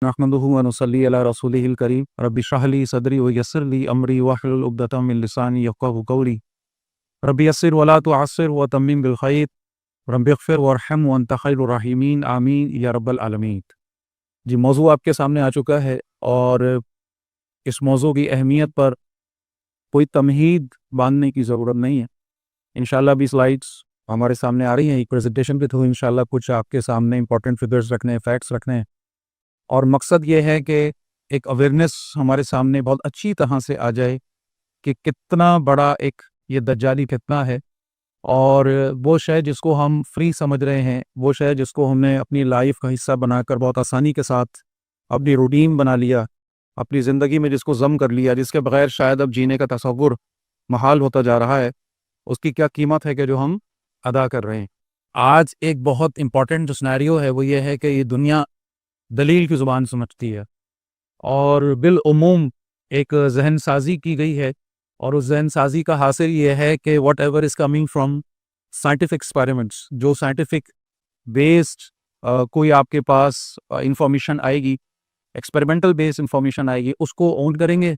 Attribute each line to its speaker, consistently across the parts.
Speaker 1: नहमदुहु व नुसल्ली अला रसूलिहिल करीम रब्बि इश्रह ली सदरी व यस्सिर ली अमरी वहलुल उक़दतम मिन लिसानी यफ़क़हू क़ौली रब्बि यस्सिर व ला तुअस्सिर व तम्मिम बिल खैर रब्बि इग़फ़िर वरहम व अंत खैरुर राहिमीन आमीन या रब्बल आलमीन। जी, मौज़ू आपके सामने आ चुका है और इस मौज़ू की अहमियत पर कोई तमहीद बाँधने की ज़रूरत नहीं है। इंशाअल्लाह अभी स्लाइड्स हमारे सामने आ रही हैं एक प्रेजेंटेशन के थ्रू। इंशाअल्लाह कुछ आपके सामने इंपॉर्टेंट फिगर्स रखने हैं, फैक्ट्स रखने हैं और मकसद ये है कि एक अवेयरनेस हमारे सामने बहुत अच्छी तरह से आ जाए कि कितना बड़ा एक ये दज्जाली फितना है और वो शय जिसको हम फ्री समझ रहे हैं, वो शय जिसको हमने अपनी लाइफ का हिस्सा बनाकर बहुत आसानी के साथ अपनी रूटीन बना लिया, अपनी ज़िंदगी में जिसको ज़म कर लिया, जिसके बगैर शायद अब जीने का तसव्वुर महाल होता जा रहा है, उसकी क्या कीमत है कि जो हम अदा कर रहे हैं। आज एक बहुत इम्पॉर्टेंट जो सिनेरियो है वो ये है कि ये दुनिया दलील की ज़ुबान समझती है और बिलउमूम एक जहन साजी की गई है और उस जहन साजी का हासिल ये है कि what ever is coming from scientific experiments, जो साइंटिफिक बेस्ड कोई आपके पास इंफॉर्मेशन आएगी, एक्सपेरिमेंटल बेस्ड इंफॉर्मेशन आएगी, उसको ऑन करेंगे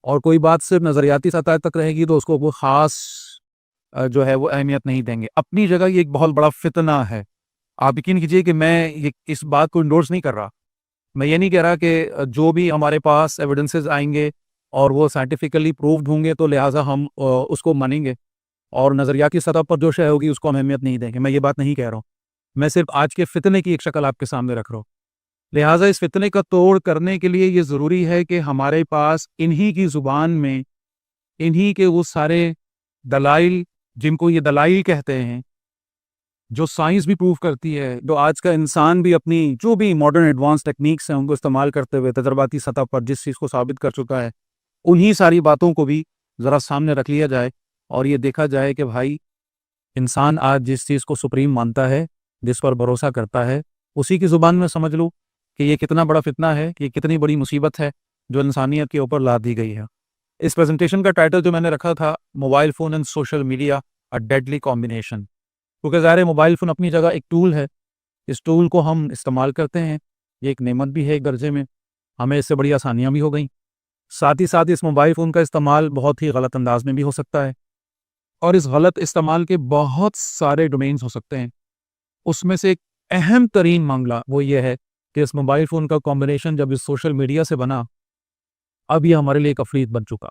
Speaker 1: और कोई बात सिर्फ नज़रियाती सतह तक रहेगी तो उसको कोई ख़ास जो है वो अहमियत नहीं देंगे। अपनी जगह ये एक बहुत बड़ा फितना है। आप यकीन कीजिए कि मैं ये इस बात को इंडोर्स नहीं कर रहा। मैं ये नहीं कह रहा कि जो भी हमारे पास एविडेंसेस आएंगे और वो साइंटिफिकली प्रूव्ड होंगे तो लिहाजा हम उसको मानेंगे और नज़रियाती सतह पर जो शय होगी उसको हम अहमियत नहीं देंगे। मैं ये बात नहीं कह रहा हूँ। मैं सिर्फ आज के फितने की एक शक्ल आपके सामने रख रहा हूँ। लिहाजा इस फितने का तोड़ करने के लिए ये ज़रूरी है कि हमारे पास इन्हीं की ज़ुबान में इन्हीं के वो सारे दलाइल, जिनको ये दलाइल कहते हैं, जो साइंस भी प्रूव करती है, जो आज का इंसान भी अपनी जो भी मॉडर्न एडवांस टेक्निक्स हैं उनको इस्तेमाल करते हुए तजर्बाती सतह पर जिस चीज़ को साबित कर चुका है, उन्हीं सारी बातों को भी ज़रा सामने रख लिया जाए और ये देखा जाए कि भाई इंसान आज जिस चीज़ को सुप्रीम मानता है, जिस पर भरोसा करता है, उसी की ज़ुबान में समझ लो कि ये कितना बड़ा फितना है, कि ये कितनी बड़ी मुसीबत है जो इंसानियत के ऊपर लाद दी गई है। इस प्रेजेंटेशन का टाइटल जो मैंने रखा था, mobile phone and social media a deadly combination, क्योंकि ज़ाहिर है मोबाइल फ़ोन अपनी जगह एक टूल है। इस टूल को हम इस्तेमाल करते हैं, ये एक नेमत भी है एक दर्जे में, हमें इससे बड़ी आसानियाँ भी हो गई। साथ ही साथ इस मोबाइल फ़ोन का इस्तेमाल बहुत ही गलत अंदाज में भी हो सकता है और इस गलत इस्तेमाल के बहुत सारे डोमेन्स हो सकते हैं। उसमें से एक अहम तरीन मामला वो ये है कि इस मोबाइल फ़ोन का कॉम्बिनेशन जब इस सोशल मीडिया से बना, अब ये हमारे लिए एक अफरीत बन चुका।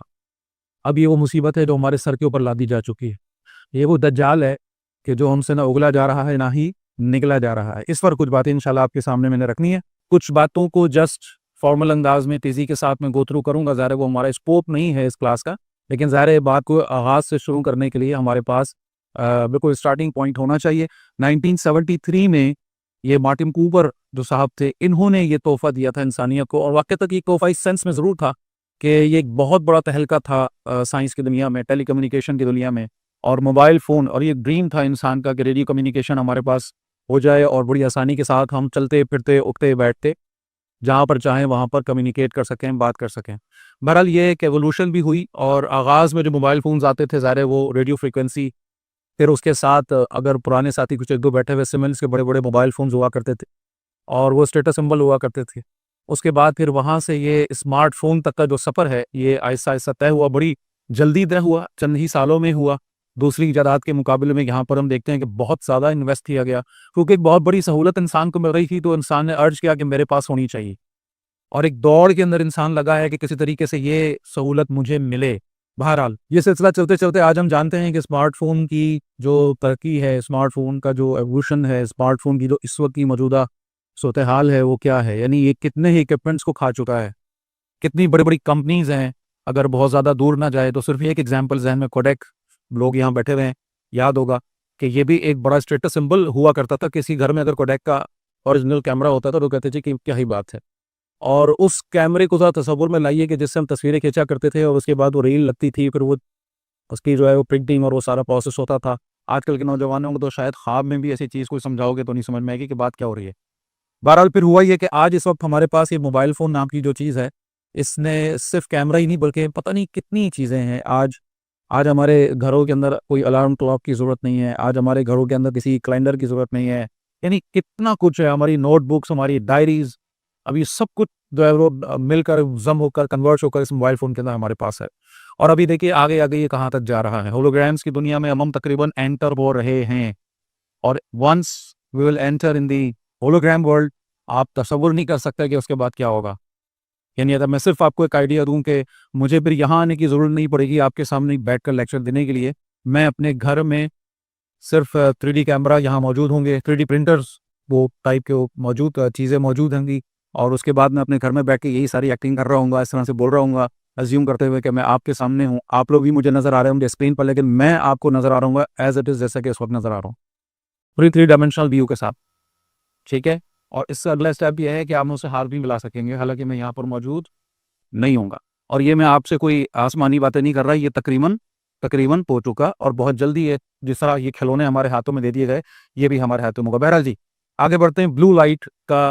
Speaker 1: अब ये वो मुसीबत है जो हमारे सर के ऊपर लादी जा चुकी है। ये वो दज्जाल है कि जो हमसे ना उगला जा रहा है ना ही निगला जा रहा है। इस पर कुछ बातें इंशाल्लाह आपके सामने मैंने रखनी है। कुछ बातों को जस्ट फॉर्मल अंदाज में तेज़ी के साथ मैं गो थ्रू करूँगा। ज़ाहिर है वो हमारा स्कोप नहीं है इस क्लास का, लेकिन ज़ाहिर है बात को आगाज़ से शुरू करने के लिए हमारे पास बिल्कुल स्टार्टिंग पॉइंट होना चाहिए। 1973 में ये मार्टिन कूपर जो साहब थे, इन्होंने ये तोहफ़ा दिया था इंसानियत को और वाक़ई ये तोहफ़ा इस सेंस में ज़रूर था कि ये एक बहुत बड़ा तहलका था साइंस की दुनिया में, टेलीकम्युनिकेशन की दुनिया में और मोबाइल फ़ोन, और ये ड्रीम था इंसान का कि रेडियो कम्युनिकेशन हमारे पास हो जाए और बड़ी आसानी के साथ हम चलते फिरते उठते बैठते जहाँ पर चाहें वहाँ पर कम्युनिकेट कर सकें, बात कर सकें। बहरहाल ये एक एवोल्यूशन भी हुई और आगाज़ में जो मोबाइल फ़ोन्स आते थे, ज़ाहिर है वो रेडियो फ्रीक्वेंसी, फिर उसके साथ अगर पुराने साथी कुछ एक दो बैठे हुए सिमन्स के बड़े बड़े मोबाइल फ़ोन्स हुआ करते थे और वो स्टेटस सिंबल हुआ करते थे। उसके बाद फिर वहाँ से ये स्मार्टफ़ोन तक का जो सफ़र है, ये आहिस्ता-आहिस्ता तय हुआ, बड़ी जल्दी तय हुआ, चंद ही सालों में हुआ। दूसरी इजादात के मुकाबले में यहाँ पर हम देखते हैं कि बहुत ज़्यादा इन्वेस्ट किया गया, क्योंकि एक बहुत बड़ी सहूलत इंसान को मिल रही थी, तो इंसान ने अर्ज किया कि मेरे पास होनी चाहिए और एक दौड़ के अंदर इंसान लगा है कि किसी तरीके से ये सहूलत मुझे मिले। बहरहाल ये सिलसिला चलते-चलते आज हम जानते हैं कि स्मार्टफ़ोन की जो तरक्की है, स्मार्टफ़ोन का जो एवोल्यूशन है, स्मार्टफ़ोन की जो इस वक़्त की मौजूदा सूरत-ए-हाल है वो क्या है? यानी ये कितने ही इक्विपमेंट्स को खा चुका है, कितनी बड़ी-बड़ी कंपनीज़ हैं। अगर बहुत ज़्यादा दूर ना जाए तो सिर्फ एक एग्ज़ाम्पल ज़हन में, कोडेक, लोग यहाँ बैठे हुए हैं, याद होगा कि ये भी एक बड़ा स्टेटस सिंबल हुआ करता था। किसी घर में अगर कोडेक का ओरिजिनल कैमरा होता था तो कहते थे कि क्या ही बात है। और उस कैमरे को ज़रा तसव्वुर में लाइए कि जिससे हम तस्वीरें खींचा करते थे और उसके बाद वो रील लगती थी, फिर वो उसकी जो है वो प्रिंटिंग और वो सारा प्रोसेस होता था। आजकल के नौजवानों को तो शायद ख्वाब में भी ऐसी चीज़ कोई समझाओगे तो नहीं समझ में आएगी कि बात क्या हो रही है। बहरहाल फिर हुआ ये कि आज इस वक्त हमारे पास ये मोबाइल फ़ोन नाम की जो चीज़ है, इसने सिर्फ कैमरा ही नहीं बल्कि पता नहीं कितनी चीज़ें हैं। आज आज हमारे घरों के अंदर कोई अलार्म क्लॉक की ज़रूरत नहीं है, आज हमारे घरों के अंदर किसी कैलेंडर की ज़रूरत नहीं है, यानी कितना कुछ है। हमारी नोटबुक्स, हमारी डायरीज़, अभी सब कुछ जो है वो मिलकर जम होकर कन्वर्ट होकर इस मोबाइल फ़ोन के अंदर हमारे पास है। और अभी देखिए आगे आगे ये कहाँ तक जा रहा है। होलोग्राम्स की दुनिया में हम तकरीबन एंटर हो रहे हैं। और once we will enter in the hologram world, आप तसव्वुर नहीं कर सकते कि उसके बाद क्या होगा। यानी अगर मैं सिर्फ आपको एक आइडिया दूं कि मुझे फिर यहाँ आने की ज़रूरत नहीं पड़ेगी आपके सामने बैठकर लेक्चर देने के लिए। मैं अपने घर में सिर्फ 3D कैमरा यहाँ मौजूद होंगे, 3D प्रिंटर्स वो टाइप के वो मौजूद चीज़ें मौजूद होंगी। और उसके बाद मैं अपने घर में बैठ के यही सारी एक्टिंग कर रहा हूँ, इस तरह से बोल रहा हूँ, अज्यूम करते हुए कि मैं आपके सामने हूँ। आप लोग भी मुझे नज़र आ रहे होंगे स्क्रीन पर, लेकिन मैं आपको नज़र आ रहा हूँ एज इट इज़, जैसा कि इस वक्त नज़र आ रहा हूँ, पूरी 3 डायमेंशनल व्यू के साथ। ठीक है। और इससे अगला स्टेप ये है कि आप मुझसे हाथ भी मिला सकेंगे, हालांकि मैं यहाँ पर मौजूद नहीं होऊंगा। और ये मैं आपसे कोई आसमानी बातें नहीं कर रहा, ये तकरीबन तकरीबन हो चुका और बहुत जल्दी ये जिस तरह ये खिलौने हमारे हाथों में दे दिए गए, ये भी हमारे हाथों में होगा। बहरहाल जी, आगे बढ़ते हैं। ब्लू लाइट का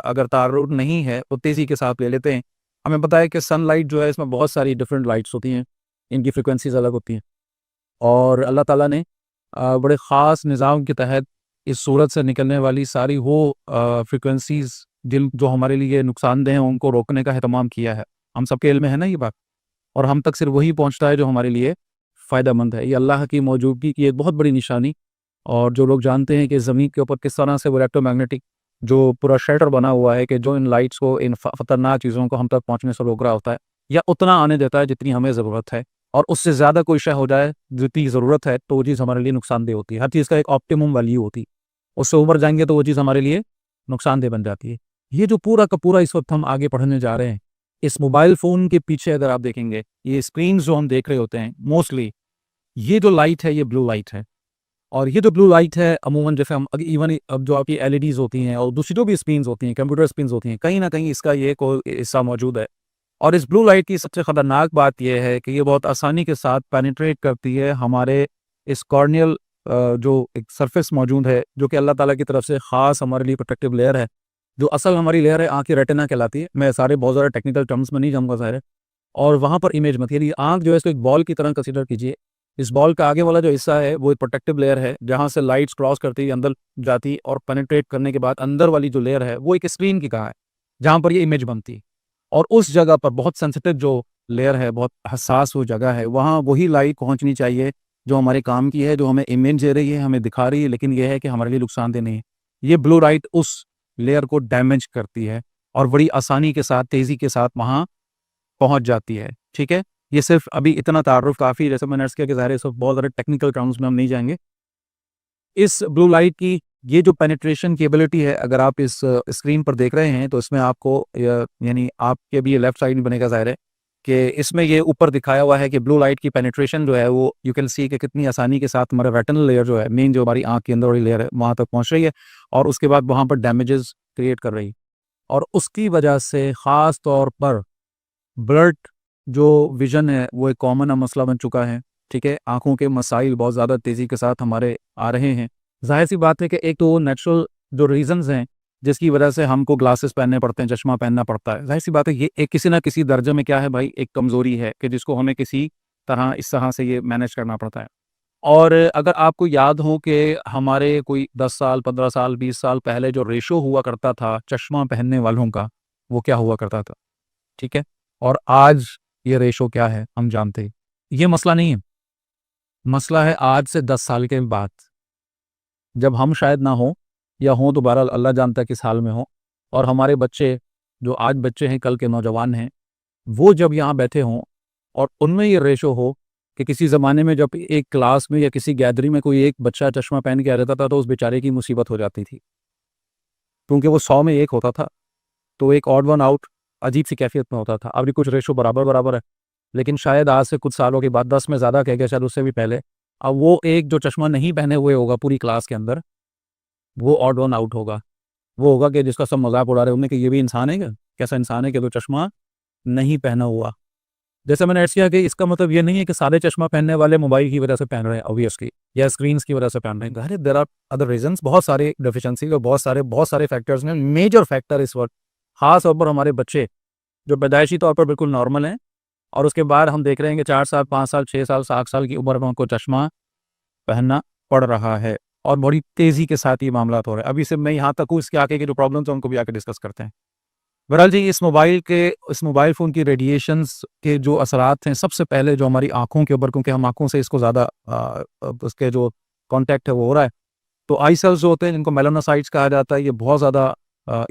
Speaker 1: अगर तारुफ नहीं है तो तेज़ी के साथ ले लेते हैं। हमें पता है कि सनलाइट जो है इसमें बहुत सारी डिफरेंट लाइट्स होती हैं, इनकी फ्रिक्वेंसीज अलग होती हैं। और अल्लाह ताला ने बड़े ख़ास निज़ाम के तहत इस सूरज से निकलने वाली सारी वो फ्रिक्वेंसीज जिन जो हमारे लिए नुकसानदेह हैं उनको रोकने का एहतमाम किया है। हम सबके इल्म में है ना ये बात। और हम तक सिर्फ वही पहुंचता है जो हमारे लिए फ़ायदेमंद है। ये अल्लाह की मौजूदगी की एक बहुत बड़ी निशानी। और जो लोग जानते हैं कि ज़मीन के ऊपर किस तरह से वो इलेक्ट्रोमैग्नेटिक जो पूरा शेल्टर बना हुआ है कि जो इन लाइट्स को, इन ख़तरनाक चीज़ों को हम तक पहुँचने से रोक रहा होता है, या उतना आने देता है जितनी हमें ज़रूरत है। और उससे ज़्यादा कोई शय हो जाए जितनी ज़रूरत है तो वो चीज़ हमारे लिए नुकसानदेह होती है। हर चीज़ का एक ऑप्टिमम वैल्यू होती है, उससे ऊपर जाएंगे तो वो चीज़ हमारे लिए नुकसानदेह बन जाती है। ये जो पूरा का पूरा इस वक्त हम आगे पढ़ने जा रहे हैं, इस मोबाइल फ़ोन के पीछे अगर आप देखेंगे, ये स्क्रीन जो हम देख रहे होते हैं मोस्टली, ये जो लाइट है ये ब्लू लाइट है। और ये जो ब्लू लाइट है अमूमन जैसे हम इवन अब जो आपकी एलईडीज़ होती हैं और दूसरी जो भी स्क्रीन्स होती हैं, कंप्यूटर स्क्रीन्स होती हैं, कहीं न कहीं इसका ये कोई हिस्सा मौजूद है। और इस ब्लू लाइट की सबसे ख़तरनाक बात ये है कि ये बहुत आसानी के साथ पेनिट्रेट करती है हमारे इस कॉर्नियल जो एक सरफेस मौजूद है, जो कि अल्लाह ताला की तरफ से ख़ास हमारे लिए प्रोटेक्टिव लेयर है। जो असल हमारी लेयर है आँख की रेटिना कहलाती है। मैं सारे बहुत ज़्यादा टेक्निकल टर्म्स में नहीं जाऊँगा ज़ाहिर है। और वहाँ पर इमेज मत, यानी आँख जो है इसको एक बॉल की तरह कंसीडर कीजिए। इस बॉल का आगे वाला जो हिस्सा है वो एक प्रोटेक्टिव लेयर है, जहाँ से लाइट्स क्रॉस करती है, अंदर जाती और पेनिट्रेट करने के बाद अंदर वाली जो लेयर है वो एक स्क्रीन की तरह है, जहाँ पर ये इमेज बनती है। और उस जगह पर बहुत सेंसिटिव जो लेयर है, बहुत हसास वो जगह है, वहाँ वही लाइट पहुँचनी चाहिए जो हमारे काम की है, जो हमें इमेज दे रही है, हमें दिखा रही है, लेकिन ये है कि हमारे लिए नुकसानदेह नहीं है। ये ब्लू लाइट उस लेयर को डैमेज करती है और बड़ी आसानी के साथ, तेज़ी के साथ वहाँ पहुँच जाती है। ठीक है? ये सिर्फ़ अभी इतना तारुफ़ काफ़ी है, जैसे मैंने अर्ज़ किया कि ज़ाहिर है इस वक़्त बहुत ज़्यादा टेक्निकल टर्म्स में हम नहीं जाएँगे। इस ब्लू लाइट की ये जो पेनिट्रेशन की एबिलिटी है, अगर आप इस स्क्रीन पर देख रहे हैं तो इसमें आपको यानी आपके भी लेफ्ट साइड में बनेगा ज़ाहिर है कि इसमें ये ऊपर दिखाया हुआ है कि ब्लू लाइट की पेनिट्रेशन जो है वो यू कैन सी कि कितनी आसानी के साथ हमारा रेटिनल लेयर जो है, मेन जो हमारी आँख के अंदर वाली लेयर है, वहाँ तक पहुँच रही है और उसके बाद वहाँ पर डैमेजेस क्रिएट कर रही है। और उसकी वजह से ख़ास तौर पर ब्लड जो विज़न है वो एक कॉमन मसला बन चुका है। ठीक है? आँखों के मसाइल बहुत ज़्यादा तेज़ी के साथ हमारे आ रहे हैं। ज़ाहिर-सी बात है कि एक तो वो नेचुरल जो रीज़न्स हैं, जिसकी वजह से हमको ग्लासेस पहनने पड़ते हैं, चश्मा पहनना पड़ता है। ज़ाहिर-सी बात है ये एक किसी न किसी दर्जे में क्या है भाई, एक कमज़ोरी है कि जिसको हमें किसी तरह इस तरह से ये मैनेज करना पड़ता है। और अगर आपको याद हो कि हमारे कोई 10 साल, 15 साल, 20 साल पहले जो रेशो हुआ करता था चश्मा पहनने वालों का, वो क्या हुआ करता था? ठीक है? और आज ये रेशो क्या है हम जानते हैं। ये मसला नहीं है, मसला है आज से 10 साल के बाद, जब हम शायद ना हों या हों तो बहरहाल अल्लाह जानता है किस हाल में हों। और हमारे बच्चे जो आज बच्चे हैं, कल के नौजवान हैं, वो जब यहाँ बैठे हों और उनमें ये रेशो हो कि किसी ज़माने में जब एक क्लास में या किसी गैदरिंग में कोई एक बच्चा चश्मा पहन के आ जाता था तो उस बेचारे की मुसीबत हो जाती थी, क्योंकि वो 100 में 1 होता था। तो एक ऑड वन आउट अजीब-सी कैफ़ियत में होता था। अभी कुछ रेशो बराबर-बराबर है, लेकिन शायद आज से कुछ सालों के बाद 10 में ज़्यादा कह के शायद उससे भी पहले, अब वो एक जो चश्मा नहीं पहने हुए होगा पूरी क्लास के अंदर, वो ऑड वन आउट होगा। वो होगा कि जिसका सब मज़ाक उड़ा रहे होंगे कि ये भी इंसान है क्या? कैसा इंसान है कि जो चश्मा नहीं पहना हुआ। जैसे मैंने अर्ज़ किया कि इसका मतलब ये नहीं है कि सारे चश्मा पहनने वाले मोबाइल की वजह से पहन रहे हैं ऑब्वियसली, या स्क्रीन्स की वजह से पहन रहे हैं। ज़ाहिर है देयर आर अदर रीज़न्स, बहुत सारे डेफिशिएंसी और बहुत सारे फैक्टर्स हैं। मेजर फैक्टर इस वक़्त ख़ास तौर पर हमारे बच्चे जो पैदाइशी तौर पर बिल्कुल नॉर्मल हैं, और उसके बाद हम देख रहे हैं कि 4 साल, 5 साल, 6 साल, 7 साल की उम्र में उनको चश्मा पहनना पड़ रहा है और बड़ी तेज़ी के साथ ये मामलात हो रहे हैं। अभी से मैं यहाँ तक हूँ, इसके आगे की जो प्रॉब्लम्स हैं उनको भी आके डिस्कस करते हैं। बहरहाल जी, इस मोबाइल फ़ोन की रेडिएशंस के जो असरात हैं, सबसे पहले जो हमारी आँखों के ऊपर, क्योंकि हम आँखों से इसको ज़्यादा उसके जो कॉन्टैक्ट है वो हो रहा है, तो आई सेल्स जो होते हैं जिनको मेलानोसाइट्स कहा जाता है, ये बहुत ज़्यादा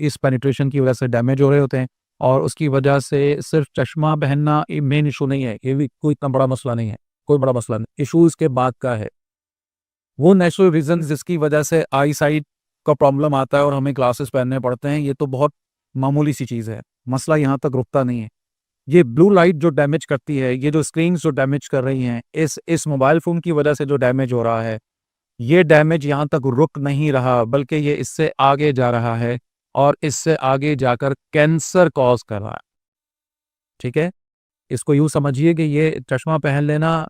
Speaker 1: इस पेनिट्रेशन की वजह से डैमेज हो रहे होते हैं, और उसकी वजह से सिर्फ चश्मा पहनना ये मेन इशू नहीं है, ये भी कोई इतना बड़ा मसला नहीं है, कोई बड़ा मसला नहीं, इशू इसके बाद का है। वो नेचुरल रीज़न्स जिसकी वजह से आई साइट का प्रॉब्लम आता है और हमें ग्लासेस पहनने पड़ते हैं, ये तो बहुत मामूली सी चीज़ है, मसला यहाँ तक रुकता नहीं है। ये ब्लू लाइट जो डैमेज करती है, ये जो स्क्रीन्स जो डैमेज कर रही हैं, इस मोबाइल फ़ोन की वजह से जो डैमेज हो रहा है, ये डैमेज यहाँ तक रुक नहीं रहा, बल्कि ये इससे आगे जा रहा है और इससे आगे जाकर कैंसर कॉज़ कर रहा है, ठीक है? इसको यूँ समझिए कि ये चश्मा पहन लेना,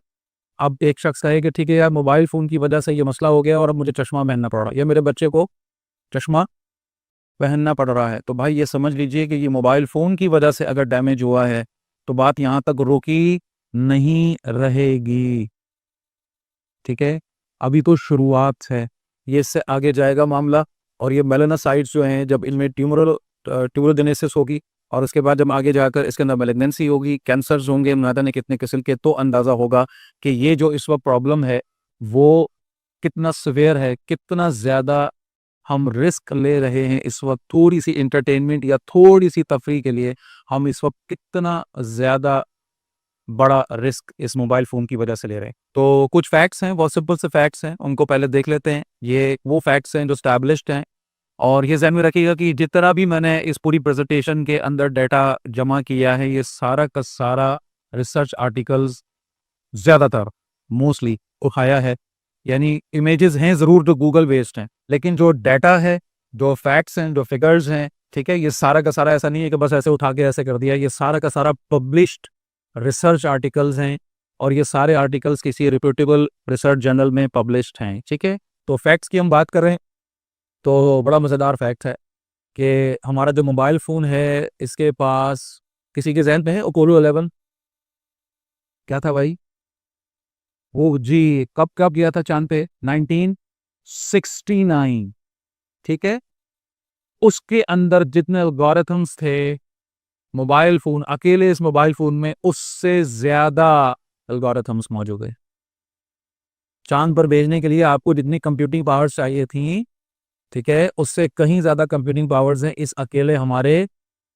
Speaker 1: अब एक शख्स कहे कि ठीक है यार, मोबाइल फ़ोन की वजह से ये मसला हो गया और अब मुझे चश्मा पहनना पड़ रहा है, या मेरे बच्चे को चश्मा पहनना पड़ रहा है, तो भाई ये समझ लीजिए कि ये मोबाइल फ़ोन की वजह से अगर डैमेज हुआ है, तो बात यहाँ तक रुकी नहीं रहेगी, ठीक है? अभी तो शुरुआत है, ये इससे आगे जाएगा मामला, और ये मेलानोसाइट्स जो हैं, जब इनमें ट्यूमरोजेनेसिस होगी और उसके बाद जब आगे जाकर इसके अंदर मैलिग्नेंसी होगी, कैंसर्स होंगे, ना जाने कितने किस्म के, तो अंदाज़ा होगा कि ये जो इस वक़्त प्रॉब्लम है, वो कितना सीवियर है, कितना ज़्यादा हम रिस्क ले रहे हैं इस वक़्त, थोड़ी-सी एंटरटेनमेंट या थोड़ी-सी तफरीह के लिए हम इस वक़्त कितना ज़्यादा बड़ा रिस्क इस मोबाइल फ़ोन की वजह से ले रहे हैं। तो कुछ फैक्ट्स हैं, बहुत सिंपल से फैक्ट्स हैं, उनको पहले देख लेते हैं। ये वो फैक्ट्स हैं जो एस्टैब्लिश्ड हैं, और ये ज़हन में रखिएगा कि जितना भी मैंने इस पूरी प्रेज़ेंटेशन के अंदर डाटा जमा किया है, ये सारा का सारा रिसर्च आर्टिकल्स ज़्यादातर मोस्टली उठाया है। यानी इमेजेस हैं ज़रूर जो गूगल बेस्ड हैं, लेकिन जो डाटा है, जो फैक्ट्स हैं, जो फिगर्स हैं, ठीक है? ये सारा का सारा ऐसा नहीं है कि बस ऐसे उठा के ऐसे कर दिया, ये सारा का सारा पब्लिश्ड रिसर्च आर्टिकल्स हैं, और ये सारे आर्टिकल्स किसी रिप्यूटेबल रिसर्च जर्नल में पब्लिश्ड हैं, ठीक है? तो फैक्ट्स की हम बात कर रहे हैं, तो बड़ा मज़ेदार फैक्ट है कि हमारा जो मोबाइल फ़ोन है, इसके पास, किसी के ज़हन में है अपोलो 11? क्या था भाई? वो जी, कब कब गया था चाँद पे? 1969, ठीक है? उसके अंदर जितने एल्गोरिथम्स थे, मोबाइल फ़ोन, अकेले इस मोबाइल फ़ोन में उससे ज़्यादा एल्गोरिथम्स मौजूद है। चाँद पर भेजने के लिए आपको जितनी कंप्यूटिंग पावर्स चाहिए थी, ठीक है? उससे कहीं ज़्यादा कंप्यूटिंग पावर्स हैं इस अकेले हमारे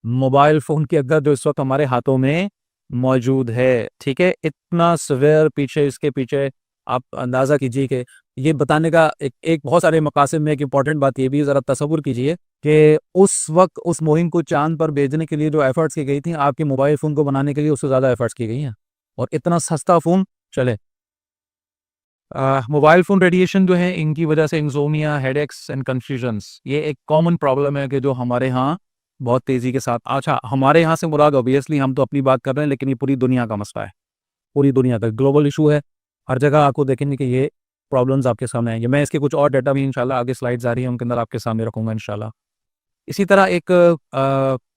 Speaker 1: मोबाइल फ़ोन के अंदर जो इस वक़्त हमारे हाथों में मौजूद है, ठीक है? इतना सीवियर पीछे, इसके पीछे आप अंदाज़ा कीजिए कि ये बताने का एक एक बहुत सारे मकासद में एक इम्पॉर्टेंट बात ये भी ज़रा तसव्वुर कीजिए कि उस वक़्त उस मुहिम को चाँद पर भेजने के लिए जो एफ़र्ट्स की गई थी, आपके मोबाइल फ़ोन को बनाने के लिए उससे ज़्यादा एफ़र्ट्स की गई हैं, और इतना सस्ता फ़ोन चले। मोबाइल फ़ोन रेडिएशन जो है, इनकी वजह से इंसोम्निया, हेडेक्स एंड कन्फ्यूजन्स, ये एक कॉमन प्रॉब्लम है कि जो हमारे यहाँ बहुत तेज़ी के साथ, अच्छा हमारे यहाँ से मुराद ऑब्वियसली हम तो अपनी बात कर रहे हैं, लेकिन ये पूरी दुनिया का मसला है, पूरी दुनिया का ग्लोबल इशू है। हर जगह आपको देखेंगे कि ये प्रॉब्लम्स आपके सामने आएँगे। मैं इसके कुछ और डाटा भी इंशाल्लाह आगे स्लाइड्स आ रही हैं, उनके अंदर आपके सामने रखूँगा इंशाल्लाह। इसी तरह एक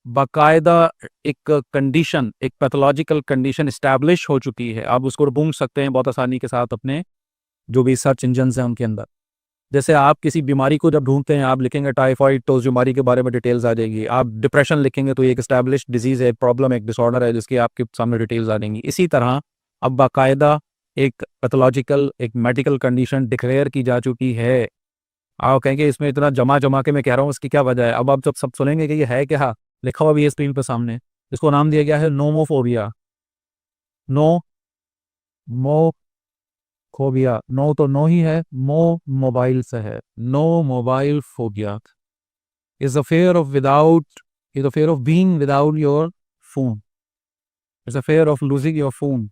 Speaker 1: बाकायदा एक कंडीशन, एक पैथोलॉजिकल कंडीशन एस्टैब्लिश हो चुकी है। आप उसको ढूँढ सकते हैं बहुत आसानी के साथ अपने जो भी सर्च इंजन्स हैं उनके अंदर। जैसे आप किसी बीमारी को जब ढूँढते हैं, आप लिखेंगे टाइफाइड, तो उस बीमारी के बारे में डिटेल्स आ जाएगी। आप डिप्रेशन लिखेंगे तो ये एक एस्टैब्लिश्ड डिज़ीज़ है, एक प्रॉब्लम है, एक डिसऑर्डर है, जिसकी आपके सामने डिटेल्स आ जाएंगी। इसी तरह अब बाकायदा एक पैथोलॉजिकल, एक मेडिकल कंडीशन डिक्लेयर की जा चुकी है। आप कहेंगे इसमें इतना जमा-जमा के मैं कह रहा हूँ, इसकी क्या वजह है? अब आप जब सब सुनेंगे कि ये है क्या? लिखा हुआ भी है स्क्रीन पे सामने। इसको नाम दिया गया है नोमोफोबिया। नो फोबिया, नो तो नो ही है, मोबाइल से है। No mobile phobia is a fear of without is a fear of being without your phone, is a fear of losing your phone.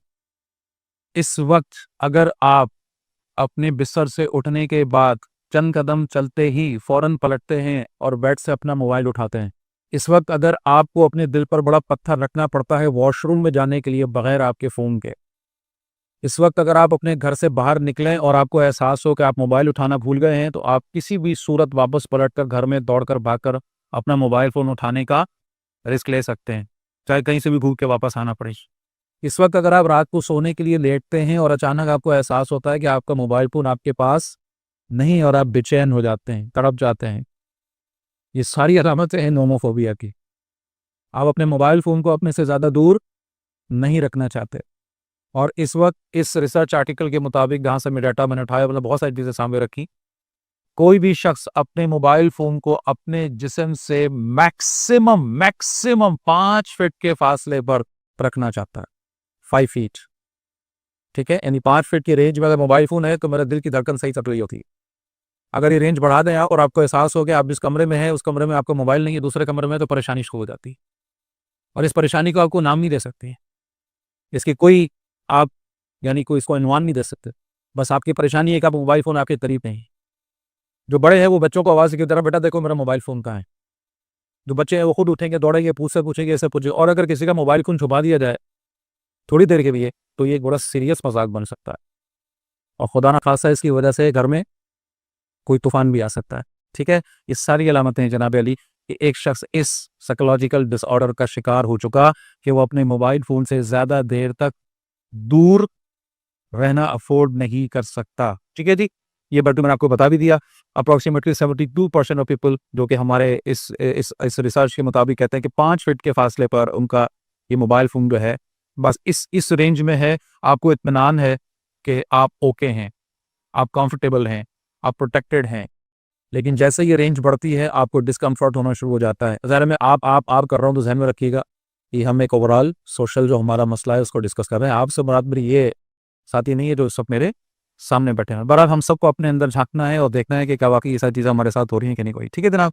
Speaker 1: इस वक्त अगर आप अपने बिस्तर से उठने के बाद चंद कदम चलते ही फौरन पलटते हैं और बेड से अपना मोबाइल उठाते हैं, इस वक्त अगर आपको अपने दिल पर बड़ा पत्थर रखना पड़ता है वॉशरूम में जाने के लिए बगैर आपके फ़ोन के, इस वक्त अगर आप अपने घर से बाहर निकलें और आपको एहसास हो कि आप मोबाइल उठाना भूल गए हैं, तो आप किसी भी सूरत वापस पलटकर घर में दौड़कर भागकर अपना मोबाइल फ़ोन उठाने का रिस्क ले सकते हैं, चाहे कहीं से भी भूल के वापस आना पड़े। इस वक्त अगर आप रात को सोने के लिए लेटते हैं और अचानक आपको एहसास होता है कि आपका मोबाइल फ़ोन आपके पास नहीं, और आप बेचैन हो जाते हैं, तड़प जाते हैं। ये सारी अलामतें हैं नोमोफोबिया की। आप अपने मोबाइल फ़ोन को अपने से ज़्यादा दूर नहीं रखना चाहते। और इस वक्त इस रिसर्च आर्टिकल के मुताबिक जहाँ से मैं डाटा मैंने उठाया, मतलब बहुत सारी चीज़ें सामने रखी, कोई भी शख्स अपने मोबाइल फ़ोन को अपने जिस्म से मैक्सिमम मैक्सिमम 5 फीट के फासले पर रखना चाहता है। 5 फीट, ठीक है? यानी 5 फीट की रेंज में अगर मोबाइल फ़ोन है तो मेरा दिल की धड़कन सही चल रही होती है। अगर ये रेंज बढ़ा दें आप और आपको एहसास हो गया आप जिस कमरे में हैं उस कमरे में आपका मोबाइल नहीं है, दूसरे कमरे में है, तो परेशानी शुरू हो जाती है। और इस परेशानी को आपको नाम नहीं दे सकते हैं। इसकी कोई आप यानी कोई इसको इन्वान नहीं दे सकते। बस आपकी परेशानी है कि आप मोबाइल फ़ोन आपके करीब नहीं है। जो बड़े हैं वो बच्चों को आवाज़ की तरह, बेटा देखो मेरा मोबाइल फ़ोन कहाँ है? जो बच्चे हैं वो खुद उठेंगे, दौड़ेंगे, पूछसे पूछेंगे, ऐसे पूछेंगे। और अगर किसी का मोबाइल फ़ोन छुपा दिया जाए थोड़ी देर के लिए, तो ये एक बड़ा सीरियस मज़ाक बन सकता है और खुदा ना खास्ता इसकी वजह से घर में कोई तूफ़ान भी आ सकता है, ठीक है? ये सारी अलामतें हैं जनाब अली कि एक शख्स इस साइकोलॉजिकल डिसऑर्डर का शिकार हो चुका कि वो अपने मोबाइल फ़ोन से ज़्यादा देर तक दूर रहना अफोर्ड नहीं कर सकता, ठीक है जी? ये बट मैंने आपको बता भी दिया। अप्रॉक्सिमेटली 72% ऑफ पीपल जो कि हमारे इस रिसर्च के मुताबिक कहते हैं कि 5 फीट के फासले पर उनका ये मोबाइल फ़ोन जो है, बस इस रेंज में है, आपको इत्मीनान है कि आप ओके हैं, आप कंफर्टेबल हैं, आप प्रोटेक्टेड हैं। लेकिन जैसे ये रेंज बढ़ती है, आपको डिस्कम्फर्ट होना शुरू हो जाता है। ज़ाहिर है मैं आप कर रहा हूँ तो ज़हन में रखिएगा कि हम एक ओवरऑल सोशल जो हमारा मसला है उसको डिस्कस कर रहे हैं। आपसे मुराद मेरी ये साथी नहीं है जो सब मेरे सामने बैठे हैं। बहरहाल हम सबको अपने अंदर झाँकना है और देखना है कि क्या वाक़ई ये सारी चीज़ें हमारे साथ हो रही हैं कि नहीं हो रही। ठीक है जनाब?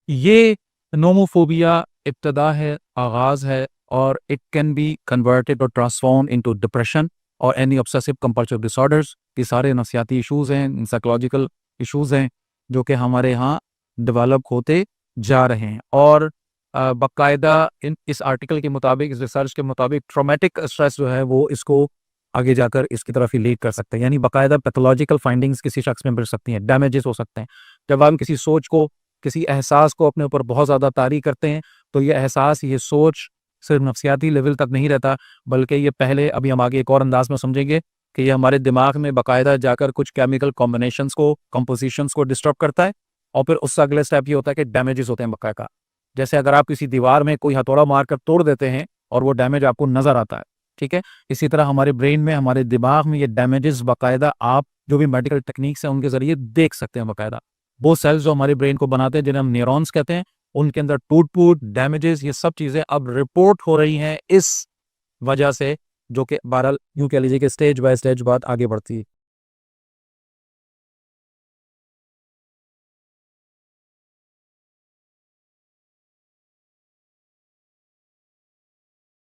Speaker 1: ये नोमोफोबिया इब्तिदा है, आगाज़ है और इट कैन बी कन्वर्टेड और ट्रांसफॉर्म इनटू डिप्रेशन और एनी ऑब्सेसिव कंपल्सिव डिसऑर्डर्स। ये सारे नफ्सियाती इश्यूज़ हैं, साइकोलॉजिकल इश्यूज़ हैं जो कि हमारे यहाँ डेवलप होते जा रहे हैं। और बाकायदा इस आर्टिकल के मुताबिक, इस रिसर्च के मुताबिक ट्रॉमेटिक स्ट्रेस जो है वो इसको आगे जाकर इसकी तरफ ही लीड कर सकते हैं। यानी बाकायदा पैथोलॉजिकल फाइंडिंग्स किसी शख्स में मिल सकती हैं, डैमेजेस हो सकते हैं। जब हम किसी सोच को, किसी एहसास को अपने ऊपर बहुत ज़्यादा तारी करते हैं, तो ये एहसास, ये सोच सिर्फ नफ्सियाती लेवल तक नहीं रहता, बल्कि ये पहले, अभी हम आगे एक और अंदाज में समझेंगे कि ये हमारे दिमाग में बाकायदा जाकर कुछ केमिकल कॉम्बिनेशंस को, कंपोजिशंस को डिस्टर्ब करता है और फिर उससे अगले स्टेप ये होता है कि डैमेजेस होते हैं बाकायदा। जैसे अगर आप किसी दीवार में कोई हथौड़ा मारकर तोड़ देते हैं और वो डैमेज आपको नज़र आता है, ठीक है? इसी तरह हमारे ब्रेन में, हमारे दिमाग में ये डैमेजेस बाकायदा आप जो भी मेडिकल टेक्निक्स हैं उनके ज़रिए देख सकते हैं बाकायदा। वो सेल्स जो हमारे ब्रेन को बनाते हैं जिन्हें हम न्यूरॉन्स कहते हैं, उनके अंदर टूट-फूट, डैमेजेस, ये सब चीज़ें अब रिपोर्ट हो रही हैं इस वजह से, जो कि बहरहाल यूँ कह लीजिए कि स्टेज बाय स्टेज बात आगे बढ़ती है।